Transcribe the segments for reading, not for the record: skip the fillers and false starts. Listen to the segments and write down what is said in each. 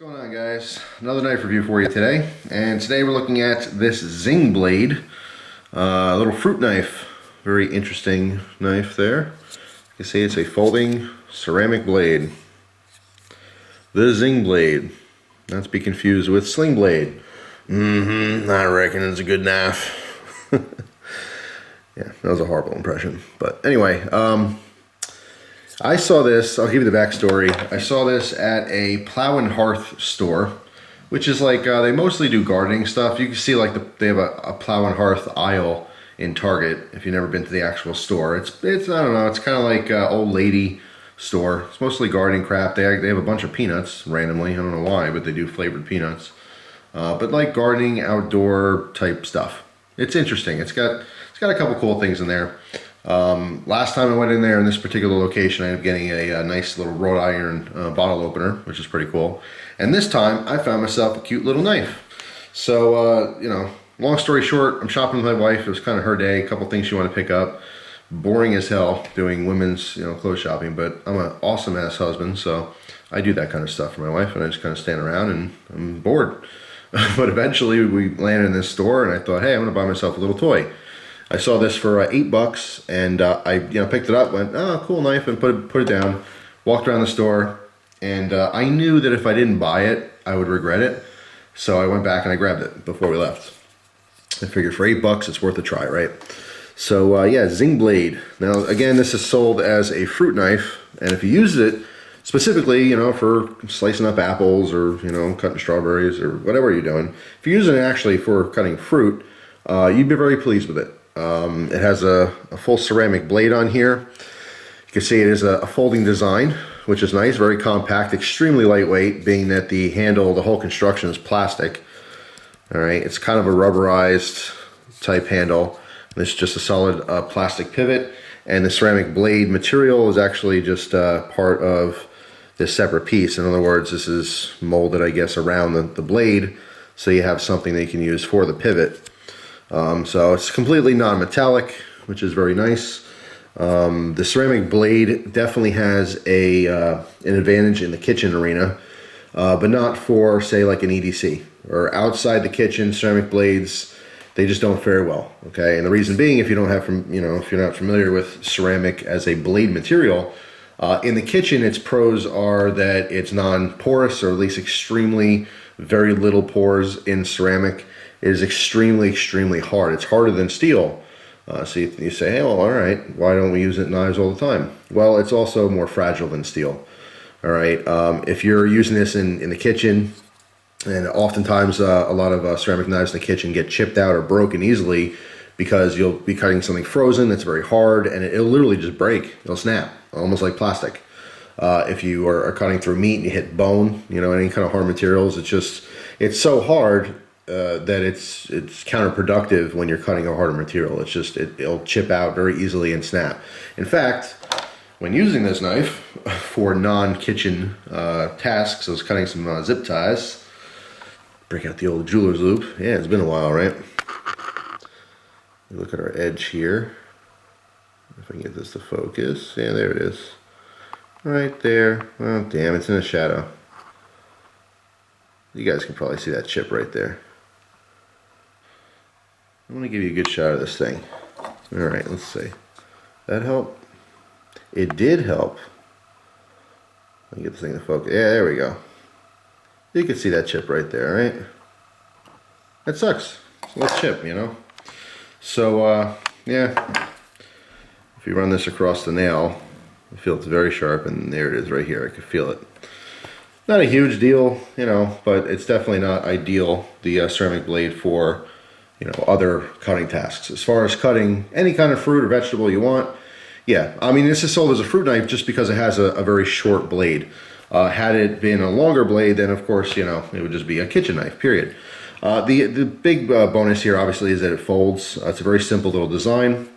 What's going on, guys? Another knife review for you today, and today we're looking at this Zing blade, little fruit knife. Very interesting knife there. You can see it's a folding ceramic blade. The Zing blade, not to be confused with sling blade. I reckon it's a good knife. Yeah, that was a horrible impression, but anyway, I saw this, I'll give you the backstory. I saw this at a Plow and Hearth store, which is like, they mostly do gardening stuff. You can see like they have a Plow and Hearth aisle in Target, if you've never been to the actual store. It's I don't know, it's kind of like old lady store. It's mostly gardening crap. They have a bunch of peanuts randomly, I don't know why, but they do flavored peanuts. But like gardening, outdoor type stuff. It's interesting. It's got a couple cool things in there. Last time I went in there in this particular location, I ended up getting a nice little wrought iron bottle opener, which is pretty cool. And this time I found myself a cute little knife. So, you know, long story short, I'm shopping with my wife. It was kind of her day, a couple things she wanted to pick up. Boring as hell doing women's, clothes shopping, but I'm an awesome ass husband, so I do that kind of stuff for my wife, and I just kind of stand around and I'm bored. But eventually we landed in this store and I thought, hey, I'm gonna buy myself a little toy. I saw this for $8 and I picked it up, went, oh, cool knife, and put it down, walked around the store, and I knew that if I didn't buy it, I would regret it. So I went back and I grabbed it before we left. I figured for $8, it's worth a try, right? So yeah, Zing blade. Now again, this is sold as a fruit knife, and if you use it specifically, for slicing up apples or, cutting strawberries or whatever you're doing, if you're using it actually for cutting fruit, you'd be very pleased with it. It has a full ceramic blade on here. You can see it is a folding design, which is nice, very compact, extremely lightweight, being that the handle, the whole construction is plastic. All right, it's kind of a rubberized type handle. This is just a solid plastic pivot, and the ceramic blade material is actually just part of this separate piece. In other words, this is molded, I guess, around the blade, so you have something that you can use for the pivot. So it's completely non-metallic, which is very nice. The ceramic blade definitely has an advantage in the kitchen arena, but not for, say, like an EDC or outside the kitchen. Ceramic blades, they just don't fare well. Okay, and the reason being, if you don't have, if you're not familiar with ceramic as a blade material, in the kitchen, its pros are that it's non-porous, or at least extremely very little pores in ceramic. It is extremely, extremely hard. It's harder than steel. So you say, hey, well, all right, why don't we use it in knives all the time? Well, it's also more fragile than steel. All right, if you're using this in the kitchen, and oftentimes a lot of ceramic knives in the kitchen get chipped out or broken easily because you'll be cutting something frozen that's very hard, and it'll literally just break. It'll snap, almost like plastic. If you are cutting through meat and you hit bone, any kind of hard materials, it's so hard that it's counterproductive when you're cutting a harder material. It'll chip out very easily and snap. In fact, when using this knife for non-kitchen tasks, I was cutting some zip ties. Break out the old jeweler's loop. Yeah, it's been a while, right? Look at our edge here. If I can get this to focus. Yeah, there it is. Right there. Oh, damn, it's in the shadow. You guys can probably see that chip right there. I'm going to give you a good shot of this thing. Alright, let's see. That help? It did help. Let me get this thing to focus. Yeah, there we go. You can see that chip right there, right? That sucks. It's a little chip, So, yeah. If you run this across the nail, you feel it's very sharp, and there it is right here. I can feel it. Not a huge deal, but it's definitely not ideal, the ceramic blade, for, other cutting tasks. As far as cutting any kind of fruit or vegetable you want, yeah. I mean, this is sold as a fruit knife just because it has a very short blade. Had it been a longer blade, then of course, it would just be a kitchen knife, period. The big bonus here, obviously, is that it folds. It's a very simple little design.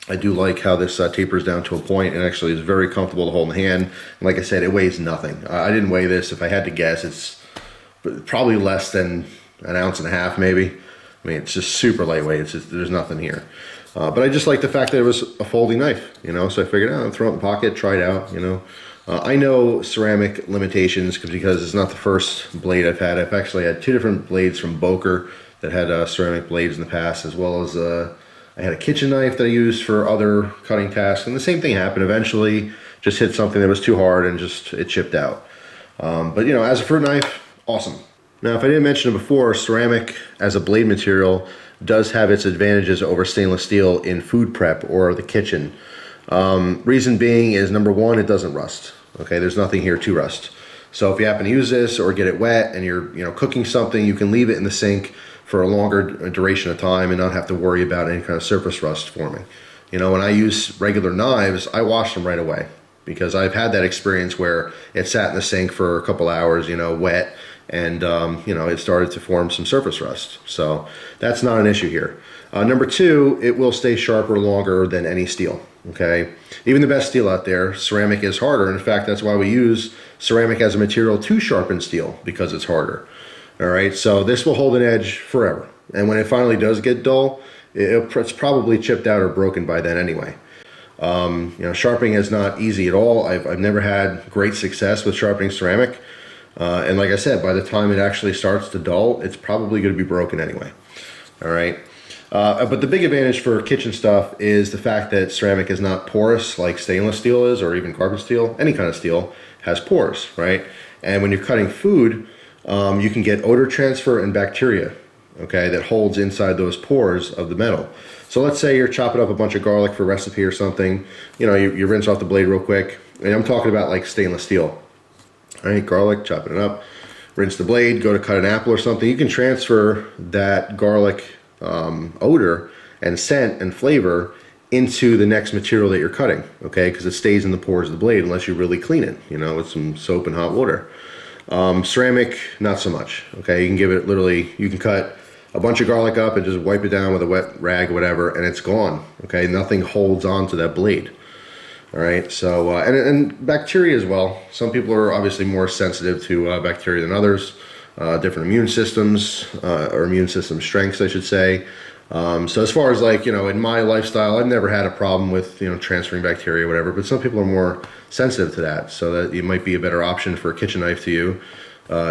I do like how this tapers down to a point, and actually is very comfortable to hold in the hand. And like I said, it weighs nothing. I didn't weigh this. If I had to guess, it's probably less than an ounce and a half, maybe. I mean, it's just super lightweight. There's nothing here. But I just like the fact that it was a folding knife, so I figured, I'll throw it in the pocket, try it out, I know ceramic limitations because it's not the first blade I've had. I've actually had 2 different blades from Boker that had ceramic blades in the past, as well as I had a kitchen knife that I used for other cutting tasks, and the same thing happened. Eventually, just hit something that was too hard and just it chipped out. But you know, as a fruit knife, awesome. Now, if I didn't mention it before, ceramic as a blade material does have its advantages over stainless steel in food prep or the kitchen. Reason being is, number one, it doesn't rust. Okay, there's nothing here to rust. So if you happen to use this or get it wet and you're cooking something, you can leave it in the sink for a longer duration of time and not have to worry about any kind of surface rust forming. You know, when I use regular knives, I wash them right away because I've had that experience where it sat in the sink for a couple hours, wet, and it started to form some surface rust. So that's not an issue here. Number two, it will stay sharper longer than any steel. Okay, even the best steel out there, ceramic is harder. In fact, that's why we use ceramic as a material to sharpen steel, because it's harder. All right, so this will hold an edge forever. And when it finally does get dull, it's probably chipped out or broken by then anyway. Sharpening is not easy at all. I've never had great success with sharpening ceramic. And like I said, by the time it actually starts to dull, it's probably going to be broken anyway. All right. But the big advantage for kitchen stuff is the fact that ceramic is not porous like stainless steel is, or even carbon steel. Any kind of steel has pores, right? And when you're cutting food, you can get odor transfer and bacteria, okay, that holds inside those pores of the metal. So let's say you're chopping up a bunch of garlic for a recipe or something. You rinse off the blade real quick. And I'm talking about like stainless steel. All right, garlic, chopping it up, rinse the blade, go to cut an apple or something. You can transfer that garlic odor and scent and flavor into the next material that you're cutting, okay, because it stays in the pores of the blade unless you really clean it, with some soap and hot water. Ceramic, not so much, okay. You can give it literally, you can cut a bunch of garlic up and just wipe it down with a wet rag or whatever, and it's gone, okay. Nothing holds on to that blade. All right, so and bacteria as well. Some people are obviously more sensitive to bacteria than others. Different immune systems, or immune system strengths, I should say. So as far as in my lifestyle, I've never had a problem with, transferring bacteria or whatever, but some people are more sensitive to that. So that it might be a better option for a kitchen knife to you,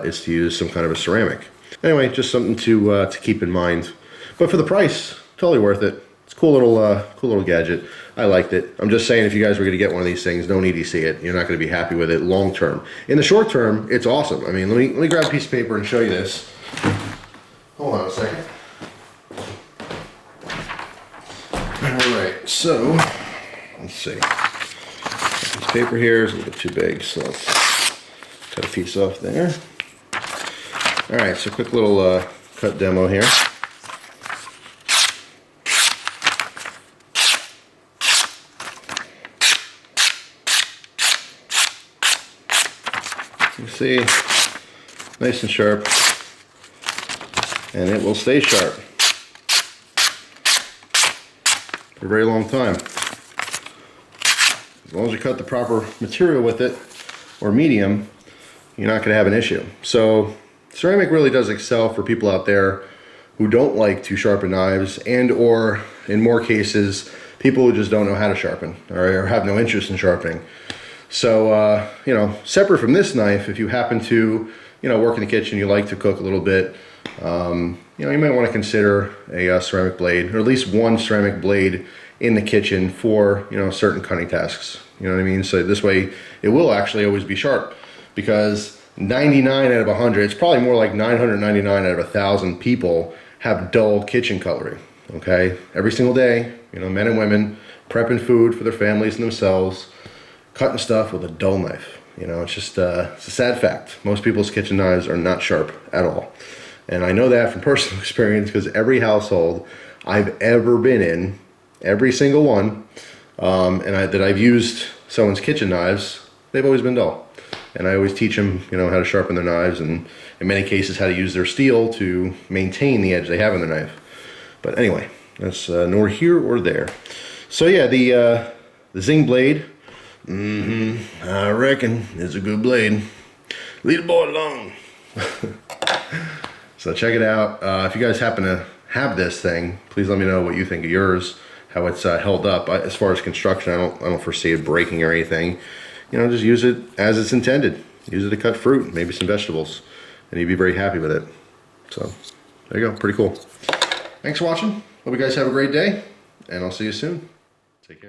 is to use some kind of a ceramic. Anyway, just something to keep in mind. But for the price, totally worth it. It's a cool little gadget. I liked it. I'm just saying, if you guys were going to get one of these things, no need to see it. You're not going to be happy with it long term. In the short term, it's awesome. I mean, let me grab a piece of paper and show you this. Hold on a second. All right, so let's see. This paper here is a little bit too big, so let's cut a piece off there. All right, so quick little cut demo here. You see, nice and sharp, and it will stay sharp for a very long time. As long as you cut the proper material with it, or medium, you're not going to have an issue. So ceramic really does excel for people out there who don't like to sharpen knives, and or in more cases, people who just don't know how to sharpen or have no interest in sharpening. So, separate from this knife, if you happen to, work in the kitchen, you like to cook a little bit, you might want to consider a ceramic blade, or at least one ceramic blade in the kitchen for, certain cutting tasks. You know what I mean? So this way, it will actually always be sharp, because 99 out of 100, it's probably more like 999 out of 1,000 people have dull kitchen cutlery, okay? Every single day, men and women prepping food for their families and themselves, cutting stuff with a dull knife. It's just it's a sad fact. Most people's kitchen knives are not sharp at all. And I know that from personal experience, because every household I've ever been in, every single one, that I've used someone's kitchen knives, they've always been dull. And I always teach them, how to sharpen their knives, and in many cases how to use their steel to maintain the edge they have in their knife. But anyway, that's nor here or there. So yeah, the Zing blade, I reckon it's a good blade. Leave the boy alone. So check it out. If you guys happen to have this thing, please let me know what you think of yours, how it's held up. As far as construction, I don't foresee it breaking or anything. you know, just use it as it's intended. Use it to cut fruit, maybe some vegetables, and you'd be very happy with it. So there you go, pretty cool. Thanks for watching. Hope you guys have a great day, and I'll see you soon. Take care.